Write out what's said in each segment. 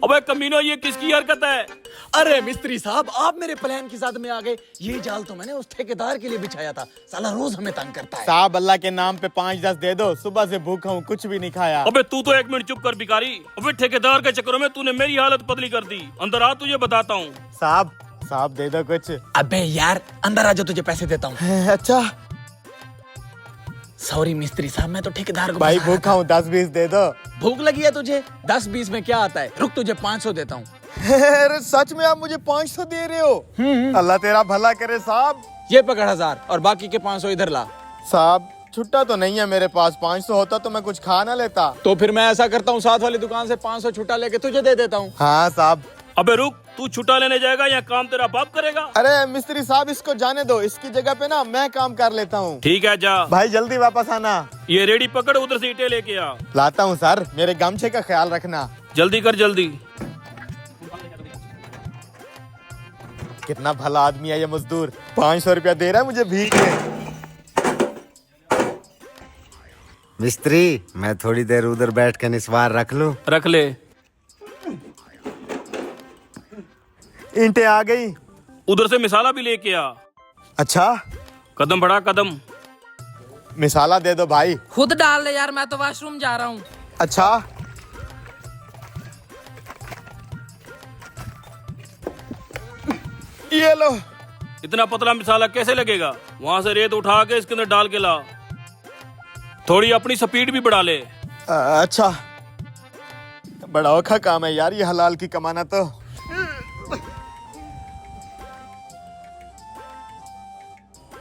अबे कमीनो, ये किसकी हरकत है? अरे मिस्त्री साहब, आप मेरे प्लान की साथ में आ गए। ये जाल तो मैंने उस ठेकेदार के लिए बिछाया था, साला रोज हमें तंग करता है। साहब अल्लाह के नाम पे 5-10 दे दो, सुबह से भूखा हूँ, कुछ भी नहीं खाया। अबे तू तो 1 मिनट चुप कर भिखारी। अबे ठेकेदार के चक्करों में तूने मेरी हालत बदली कर दी। अंदर आ, तुझे बताता हूँ। साहब दे दो कुछ। अबे यार अंदर आ जा, तुझे पैसे देता हूँ। अच्छा सॉरी मिस्त्री साहब, मैं तो ठेकेदार को भाई फंसाया भूखा हूँ, 10-20 दे दो। भूख लगी है तुझे? 10-20 में क्या आता है? रुक, तुझे 500 देता हूँ। अरे सच में आप मुझे 500 दे रहे हो? अल्लाह तेरा भला करे साहब। ये पकड़ 1000 और बाकी के 500 इधर ला। साहब छुट्टा तो नहीं है मेरे पास, 500 होता तो मैं कुछ खा ना लेता। तो फिर मैं ऐसा करता हूँ, साथ वाली दुकान से 500 छुट्टा लेके तुझे दे देता हूँ। हाँ साहब। अबे रुक, तू छुट्टा लेने जाएगा या काम तेरा बाप करेगा? अरे मिस्त्री साहब इसको जाने दो, इसकी जगह पे ना मैं काम कर लेता हूँ। ठीक है जा। भाई जल्दी वापस आना। ये रेडी पकड़, उधर से ईंटें लेके आ। लाता हूँ सर, मेरे गमछे का ख्याल रखना। जल्दी कर जल्दी। कितना भला आदमी है ये मजदूर, 500 रुपया दे रहा है मुझे भीख में। मिस्त्री, मैं थोड़ी देर उधर बैठ के निस्वार रख लूं? रख ले। ईंटें आ गई। उधर से मिसाला भी लेके आ। अच्छा कदम बढ़ा कदम। मिसाला दे दो भाई। खुद डाल ले यार, मैं तो वॉशरूम जा रहा हूँ। अच्छा ये लो। इतना पतला मिसाला कैसे लगेगा? वहाँ से रेत उठा के इसके अंदर डाल के ला। थोड़ी अपनी स्पीड भी बढ़ा ले। अच्छा बड़ा औखा काम है यार ये हलाल की कमाना तो।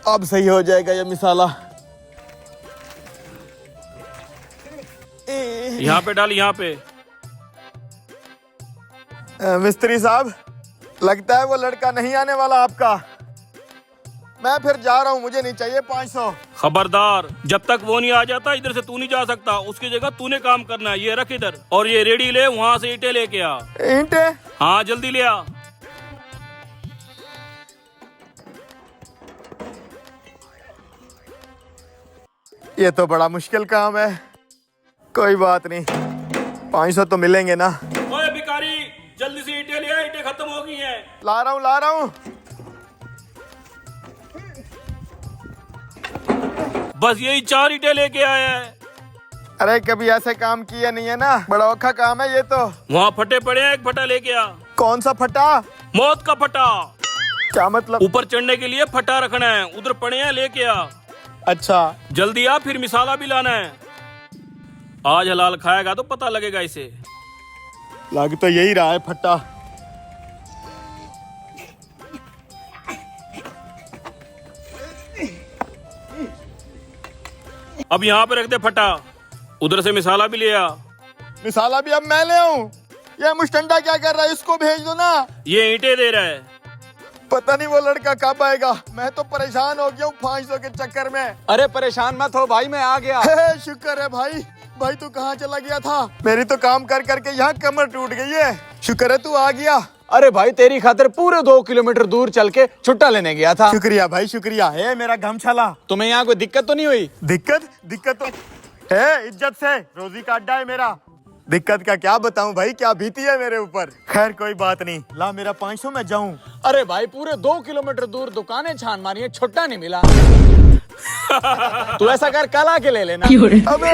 अब सही हो जाएगा ये मिसाला। यहाँ पे डाल, यहाँ पे। मिस्त्री साहब लगता है वो लड़का नहीं आने वाला आपका। मैं फिर जा रहा हूँ, मुझे नहीं चाहिए 500। खबरदार, जब तक वो नहीं आ जाता इधर से तू नहीं जा सकता। उसकी जगह तूने काम करना है। ये रख इधर, और ये रेडी ले, वहाँ से ईंटें लेके आ। ईंटें? हाँ जल्दी ले आ। ये तो बड़ा मुश्किल काम है, कोई बात नहीं, 500 तो मिलेंगे ना। ओए भिखारी, जल्दी से ईंटें ले आ, ईंटें खत्म हो गई हैं। ला रहा हूँ। बस यही 4 ईंटें लेके आया है। अरे कभी ऐसे काम किया नहीं है ना, बड़ा औखा काम है ये तो। वहाँ फटे पड़े हैं, एक फटा लेके आ। कौन सा फटा? मौत का फटा। क्या मतलब? ऊपर चढ़ने के लिए फटा रखना है, उधर पड़े हैं, लेके आ। अच्छा जल्दी आ, फिर मिसाला भी लाना है। आज हलाल खाएगा तो पता लगेगा इसे। लग तो यही रहा है फटा। अब यहाँ पे रख दे फटा। उधर से मिसाला भी ले आ। मिसाला भी अब मैं ले आऊं? ये मुस्टंडा क्या कर रहा है, इसको भेज दो ना। ये ईंटें दे रहा है। पता नहीं वो लड़का कब आएगा, मैं तो परेशान हो गया हूँ 500 के चक्कर में। अरे परेशान मत हो भाई, मैं आ गया। शुक्र है भाई। भाई तू कहाँ चला गया था? मेरी तो काम कर करके यहाँ कमर टूट गई है, शुक्र है तू आ गया। अरे भाई तेरी खातिर पूरे 2 किलोमीटर दूर चल के छुट्टा लेने गया था। शुक्रिया भाई शुक्रिया। है मेरा गमछाला। तुम्हें यहाँ कोई दिक्कत तो नहीं हुई? दिक्कत तो है, इज्जत से रोजी का अड्डा है मेरा। दिक्कत का क्या बताऊं भाई, क्या बीती है मेरे ऊपर। खैर कोई बात नहीं, ला मेरा 500 मैं जाऊं। अरे भाई पूरे 2 किलोमीटर दूर दुकानें छान मारी है, छुट्टा नहीं मिला। तू ऐसा कर, कल आके ले लेना। अबे